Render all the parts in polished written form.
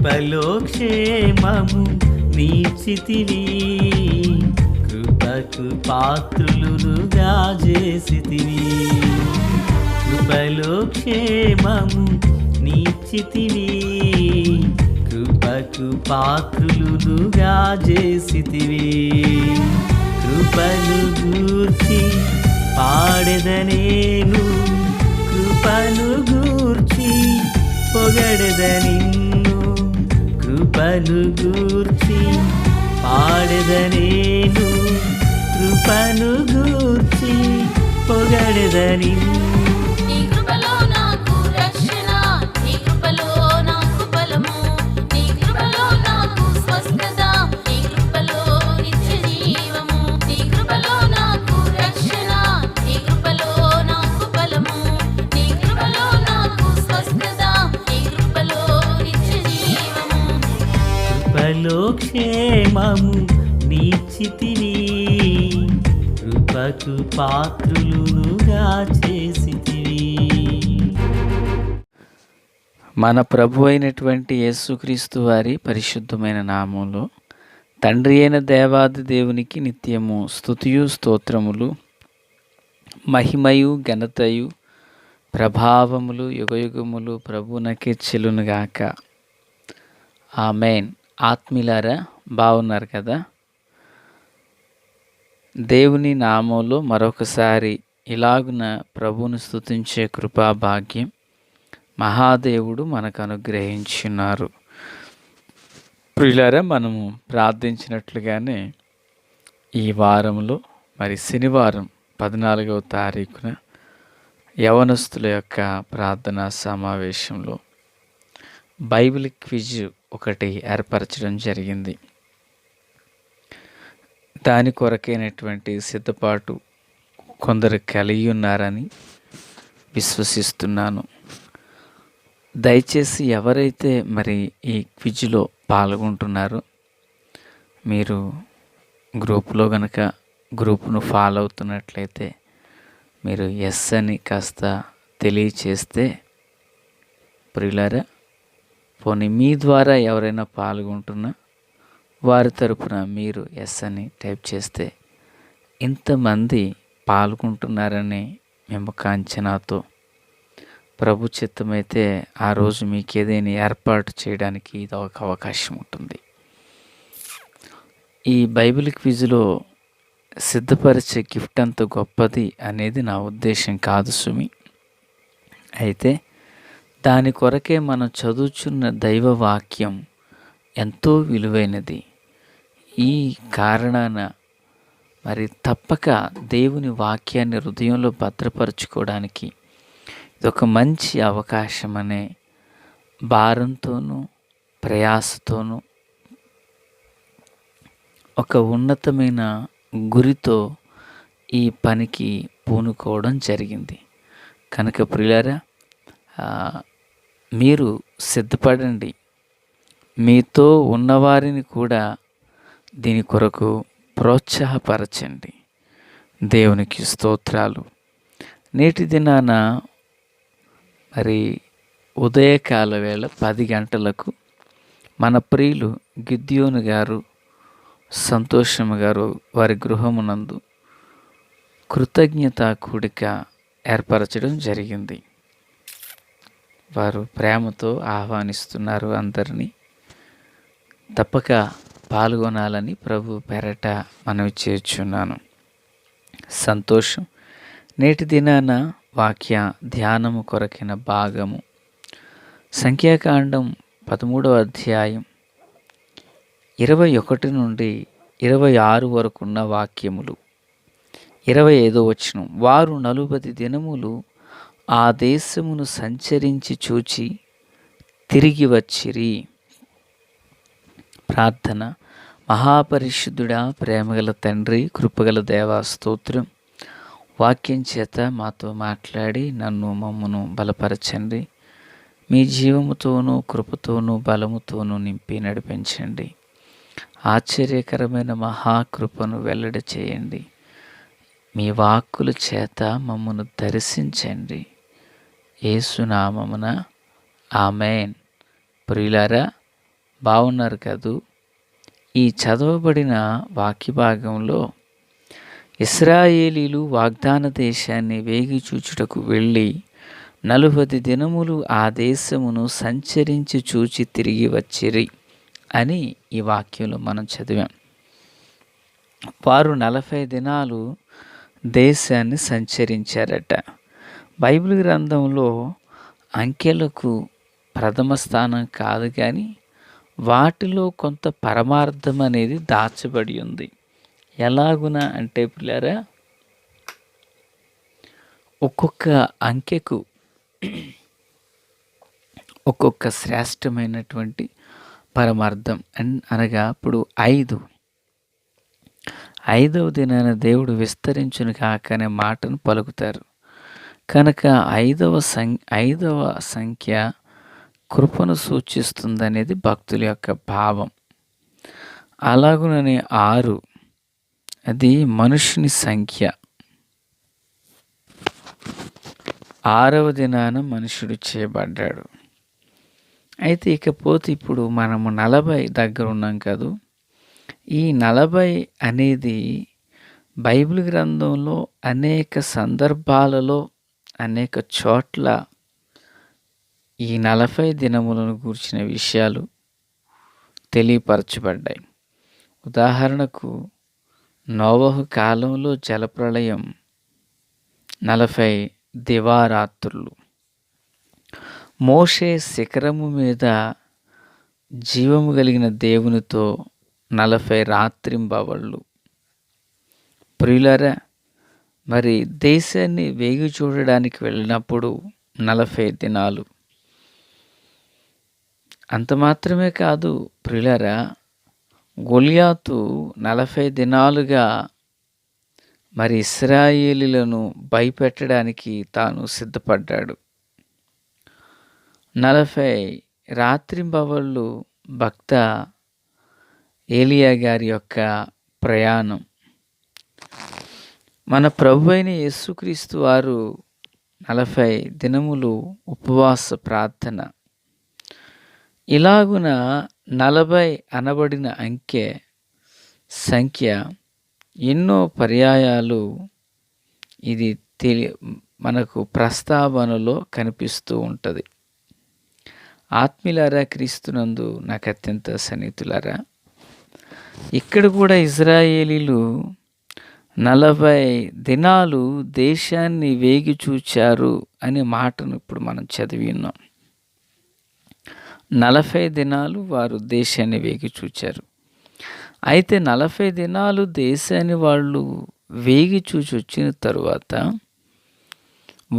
కృపలో క్షేమము నీచితివి, కృపకు పాత్రులుగా చేసితివి. కృపలో క్షేమము నీచితివి, కృపకు పాత్రులుగా చేసితివి. కృపను గూర్చి పాడెదనేను, కృపను గూర్చి పొగడెద నిన్ను. కృపను గూర్చి పాడెదనేను, కృపను గూర్చి పొగడెద నిన్ను. కృపలో క్షేమము నీచితివి, కృపకు పాత్రులుగా చేసితివి. మన ప్రభు అయినటువంటి యేసుక్రీస్తు వారి పరిశుద్ధమైన నామంలో తండ్రి అయిన దేవాది దేవునికి నిత్యము స్తుతియు స్తోత్రములు, మహిమయు ఘనతయు ప్రభావములు యుగయుగములు ప్రభువునకే చెల్లునుగాక. ఆమేన్. ఆత్మీయులారా, బాగున్నారు కదా? దేవుని నామంలో మరొకసారి ఇలాగున ప్రభువును స్తుతించే కృపా భాగ్యం మహాదేవుడు మనకు అనుగ్రహించున్నారు. ప్రియులారా, మనము ప్రార్థించినట్లుగానే ఈ వారంలో మరి శనివారం 14వ తారీఖున యవనస్తుల యొక్క ప్రార్థనా సమావేశంలో బైబిల్ క్విజ్ ఒకటి ఏర్పరచడం జరిగింది. దాని కొరకైనటువంటి సిద్ధపాటు కొందరు కలిగి ఉన్నారని విశ్వసిస్తున్నాను. దయచేసి ఎవరైతే మరి ఈ క్విజ్లో పాల్గొంటున్నారో మీరు గ్రూప్లో గనక గ్రూప్ను ఫాలో అవుతున్నట్లయితే మీరు ఎస్ అని కాస్త తెలియచేస్తే, ప్రియులారా, పోనీ మీ ద్వారా ఎవరైనా పాల్గొంటున్నా వారి తరపున మీరు ఎస్ అని టైప్ చేస్తే ఇంతమంది పాల్గొంటున్నారని మేము అంచనాతో ప్రభు చిత్తమైతే ఆ రోజు మీకు ఏదైనా ఏర్పాటు చేయడానికి ఇది ఒక అవకాశం ఉంటుంది. ఈ బైబిల్ క్విజ్లో సిద్ధపరిచే గిఫ్ట్ అంత గొప్పది అనేది నా ఉద్దేశం కాదు సుమి. అయితే దాని కొరకే మనం చదువుచున్న దైవ వాక్యం ఎంతో విలువైనది. ఈ కారణాన మరి తప్పక దేవుని వాక్యాన్ని హృదయంలో భద్రపరచుకోవడానికి ఇదొక మంచి అవకాశం అనే భారంతోనూ ప్రయాసతోనూ ఒక ఉన్నతమైన గురితో ఈ పనికి పూనుకోవడం జరిగింది. కనుక ప్రియులారా, మీరు సిద్ధపడండి. మీతో ఉన్నవారిని కూడా దీని కొరకు ప్రోత్సాహపరచండి. దేవునికి స్తోత్రాలు. నేటి దినాన మరి ఉదయకాల వేళ 10 గంటలకు మన ప్రియులు గిద్యోను గారు, సంతోషము గారు వారి గృహమునందు కృతజ్ఞతా కూడిక ఏర్పరచడం జరిగింది. వారు ప్రేమతో ఆహ్వానిస్తున్నారు అందరినీ. తప్పక పాల్గొనాలని ప్రభు పేరట మనవి చేయుచున్నాను. సంతోషం. నేటి దినాన వాక్య ధ్యానము కొరకిన భాగము సంఖ్యాకాండం 13వ అధ్యాయం 21 నుండి 26 వరకున్న వాక్యములు. 25వ వచనం. వారు 40 దినములు ఆ దేశమును సంచరించి చూచి తిరిగి వచ్చిరి. ప్రార్థన. మహాపరిశుద్ధుడా, ప్రేమగల తండ్రి, కృపగల దేవా, స్తోత్రం. వాక్యం చేత మాతో మాట్లాడి మమ్మను బలపరచండి. మీ జీవముతోనూ కృపతోనూ బలముతోనూ నింపి నడిపించండి. ఆశ్చర్యకరమైన మహాకృపను వెల్లడి చేయండి. మీ వాక్కుల చేత మమ్మను దర్శించండి. యేసు నామమున ఆమేన్. ప్రియులారా, బాగున్నారు కదూ? ఈ చదవబడిన వాక్య భాగంలో ఇశ్రాయేలీలు వాగ్దాన దేశాన్ని వేగి చూచుటకు వెళ్ళి 40 దినములు ఆ దేశమును సంచరించి చూచి తిరిగి వచ్చిరి అని ఈ వాక్యంలో మనం చదివాం. వారు 40 దినాలు దేశాన్ని సంచరించారట. బైబిల్ గ్రంథంలో అంకెలకు ప్రథమ స్థానం కాదు, కానీ వాటిలో కొంత పరమార్థం అనేది దాచబడి ఉంది. ఎలాగున అంటే పిల్లారా, ఒక్కొక్క అంకెకు ఒక్కొక్క శ్రేష్టమైనటువంటి పరమార్థం. అనగా ఇప్పుడు 5వ దినాన దేవుడు విస్తరించును కాక అనే మాటను పలుకుతారు. కనుక 5వ సంఖ్య కృపను సూచిస్తుందనేది భక్తుల యొక్క భావం. అలాగుననే 6 అది మనుషుని సంఖ్య. 6వ దినాన మనుషుడు చేయబడ్డాడు. అయితే ఇకపోతే ఇప్పుడు మనము 40 దగ్గర ఉన్నాం కదూ. ఈ 40 అనేది బైబిల్ గ్రంథంలో అనేక సందర్భాలలో అనేక చోట్ల ఈ 40 దినములను గూర్చిన విషయాలు తెలియపరచబడ్డాయి. ఉదాహరణకు నోవహు కాలంలో జలప్రళయం 40 దివారాత్రులు. మోషే శిఖరము మీద జీవము కలిగిన దేవునితో 40 రాత్రింబవళ్ళు. ప్రియులారా, మరి దేశాన్ని వేగి చూడడానికి వెళ్ళినప్పుడు 40 దినాలు. అంత మాత్రమే కాదు ప్రియులారా, గొలియాతు 40 దినాలుగా మరి ఇశ్రాయేలీలను భయపెట్టడానికి తాను సిద్ధపడ్డాడు. 40 రాత్రింబవళ్ళు భక్త ఏలియా గారి యొక్క ప్రయాణం. మన ప్రభు అయిన యేసుక్రీస్తు వారు 40 దినములు ఉపవాస ప్రార్థన. ఇలాగున 40 అనబడిన సంఖ్య ఎన్నో పర్యాయాలు ఇది మనకు ప్రస్తావనలో కనిపిస్తూ ఉంటుంది. ఆత్మీయులారా, క్రీస్తునందు నాకు అత్యంత సన్నిహితులారా, ఇక్కడ కూడా ఇశ్రాయేలీలు 40 దినాలు దేశాన్ని వేగి చూచారు అనే మాటను ఇప్పుడు మనం చదివి ఉన్నాం. 40 దినాలు వారు దేశాన్ని వేగి చూచారు. అయితే 40 దినాలు దేశాన్ని వాళ్ళు వేగి చూచి వచ్చిన తరువాత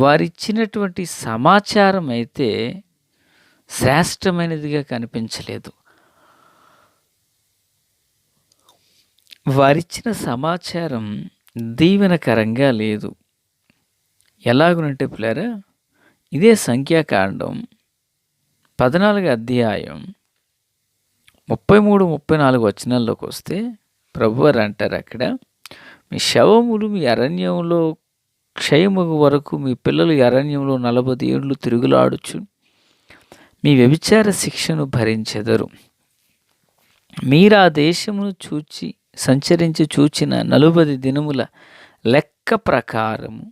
వారిచ్చినటువంటి సమాచారం అయితే శ్రేష్టమైనదిగా కనిపించలేదు. వారిచ్చిన సమాచారం దీవెనకరంగా లేదు. ఎలాగునంటే పిల్లారా, ఇదే సంఖ్యాకాండం 14 అధ్యాయం 33-34 వచనాల్లోకి వస్తే ప్రభువారు అంటారు అక్కడ, మీ శవములు మీ అరణ్యంలో క్షయమగు వరకు మీ పిల్లలు అరణ్యంలో 40 ఏళ్ళు తిరుగులాడుచు మీ వ్యభిచార శిక్షను భరించెదరు. మీరు ఆ దేశమును సంచరించి చూచిన 40 దినముల లెక్క ప్రకారము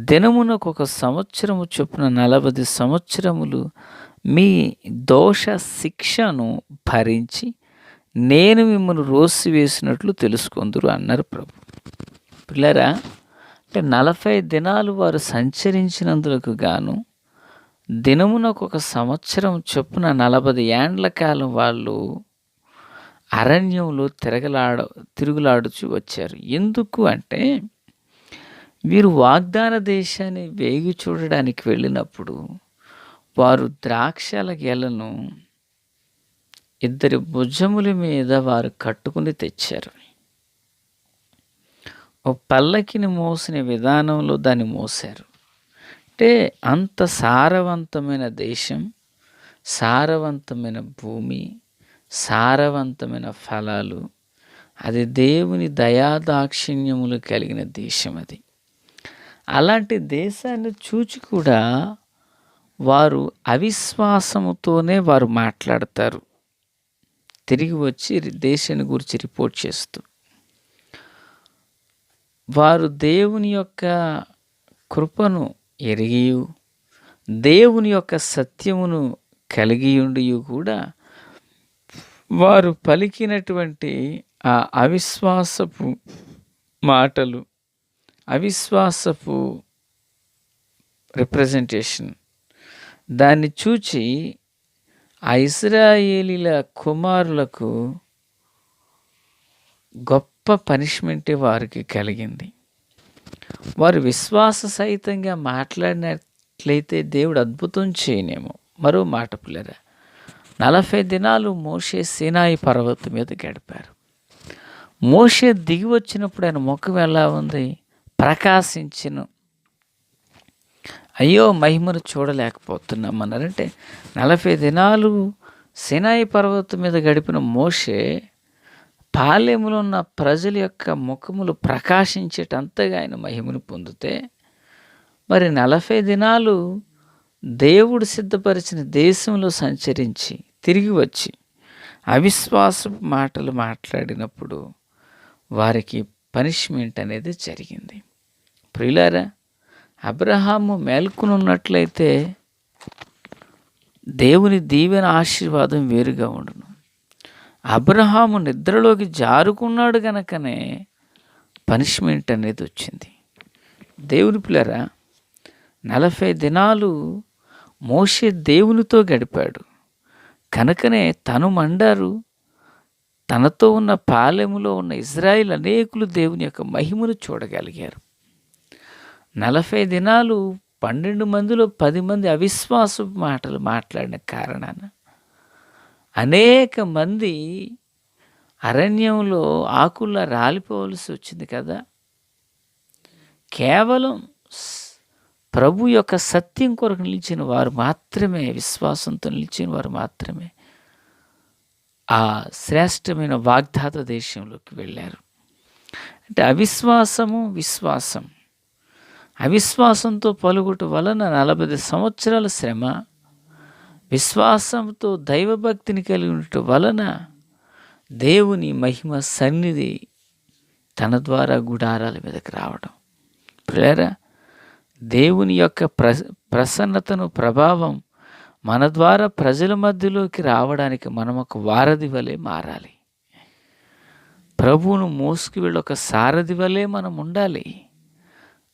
దినమునకు 1 సంవత్సరము చొప్పున 40 సంవత్సరములు మీ దోష శిక్షను భరించి నేను మిమ్మల్ని రోసివేసినట్లు తెలుసుకొందురు అన్నారు ప్రభు. పిల్లరా, అంటే 40 దినాలు వారు సంచరించినందుకు గాను దినమునకు 1 సంవత్సరం చొప్పున 40 ఏండ్ల కాలం వాళ్ళు అరణ్యంలో తిరుగులాడుచు వచ్చారు. ఎందుకు అంటే వీరు వాగ్దాన దేశాన్ని వేగి చూడడానికి వెళ్ళినప్పుడు వారు ద్రాక్షల గెలను 2 భుజముల మీద వారు కట్టుకుని తెచ్చారు. ఓ పల్లకిని మోసిన విధానంలో దాన్ని మోసారు. అంటే అంత సారవంతమైన దేశం, సారవంతమైన భూమి, సారవంతమైన ఫలాలు, అది దేవుని దయాదాక్షిణ్యములు కలిగిన దేశం. అది అలాంటి దేశాన్ని చూచి కూడా వారు అవిశ్వాసముతోనే వారు మాట్లాడతారు. తిరిగి వచ్చి దేశాన్ని గురించి రిపోర్ట్ చేస్తూ, వారు దేవుని యొక్క కృపను ఎరిగియు దేవుని యొక్క సత్యమును కలిగియుండియు కూడా వారు పలికినటువంటి ఆ అవిశ్వాసపు మాటలు, అవిశ్వాసపు రిప్రజెంటేషన్, దాన్ని చూచి ఆ ఇశ్రాయేలీల కుమారులకు గొప్ప పనిష్మెంటే వారికి కలిగింది. వారు విశ్వాస సహితంగా మాట్లాడినట్లయితే దేవుడు అద్భుతం చేయనేమో. మరో మాట పిల్లరా, 40 దినాలు మోషే సీనాయి పర్వతం మీద గడిపారు. మోషే దిగి వచ్చినప్పుడు ఆయన ముఖం ఎలా ఉంది? ప్రకాశించెను. అయ్యో మహిమను చూడలేకపోతున్నాం అన్నారంటే 40 దినాలు సీనాయి పర్వతం మీద గడిపిన మోషే పాలెములో ఉన్న ప్రజల యొక్క ముఖములు ప్రకాశించేటంతగా ఆయన మహిమను పొందితే, మరి 40 దినాలు దేవుడు సిద్ధపరిచిన దేశంలో సంచరించి తిరిగి వచ్చి అవిశ్వాసపు మాటలు మాట్లాడినప్పుడు వారికి పనిష్మెంట్ అనేది జరిగింది. ప్రియులారా, అబ్రహాము మేల్కొని ఉన్నట్లయితే దేవుని దీవెన ఆశీర్వాదం వేరుగా ఉండును. అబ్రహాము నిద్రలోకి జారుకున్నాడు గనకనే పనిష్మెంట్ అనేది వచ్చింది. దేవుని పిల్లరా, 40 దినాలు మోషే దేవునితో గడిపాడు కనుకనే తను మండారు, తనతో ఉన్న పాలెములో ఉన్న ఇజ్రాయిల్ అనేకులు దేవుని యొక్క మహిమను చూడగలిగారు. 40 దినాలు 12 మందిలో 10 మంది అవిశ్వాసపు మాటలు మాట్లాడిన కారణాన అనేక మంది అరణ్యంలో ఆకుల్లా రాలిపోవలసి వచ్చింది కదా. కేవలం ప్రభు యొక్క సత్యం కొరకు నిలిచిన వారు మాత్రమే, విశ్వాసంతో నిలిచిన వారు మాత్రమే ఆ శ్రేష్టమైన వాగ్దాత దేశంలోకి వెళ్ళారు. అంటే అవిశ్వాసంతో పలుగుట వలన 40 సంవత్సరాల శ్రమ, విశ్వాసంతో దైవభక్తిని కలిగి ఉండటం వలన దేవుని మహిమ సన్నిధి తన ద్వారా గుడారాల మీదకి రావడం. ప్రియరా, దేవుని యొక్క ప్రసన్నతను, ప్రభావం మన ద్వారా ప్రజల మధ్యలోకి రావడానికి మనం ఒక వారధి వలె మారాలి. ప్రభువును మోసుకు వెళ్ళి ఒక సారథి వలె మనం ఉండాలి.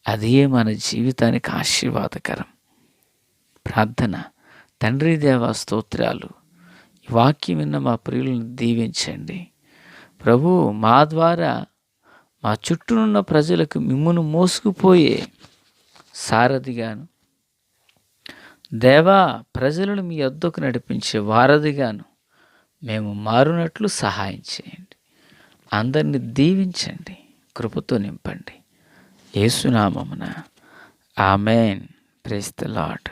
అదే మన జీవితానికి ఆశీర్వాదకరం. ప్రార్థన. తండ్రి దేవా, స్తోత్రాలు. ఈ వాక్యం విన్న మా ప్రియులను దీవించండి ప్రభు. మా ద్వారా మా చుట్టూనున్న ప్రజలకు మిమ్మును మోసుకుపోయే సారథిగాను, దేవా ప్రజలను మీ వద్దకు నడిపించే వారధిగాను మేము మారునట్లు సహాయం చేయండి. అందరిని దీవించండి, కృపతో నింపండి. యేసు నామమున ఆమేన్. Praise the lord.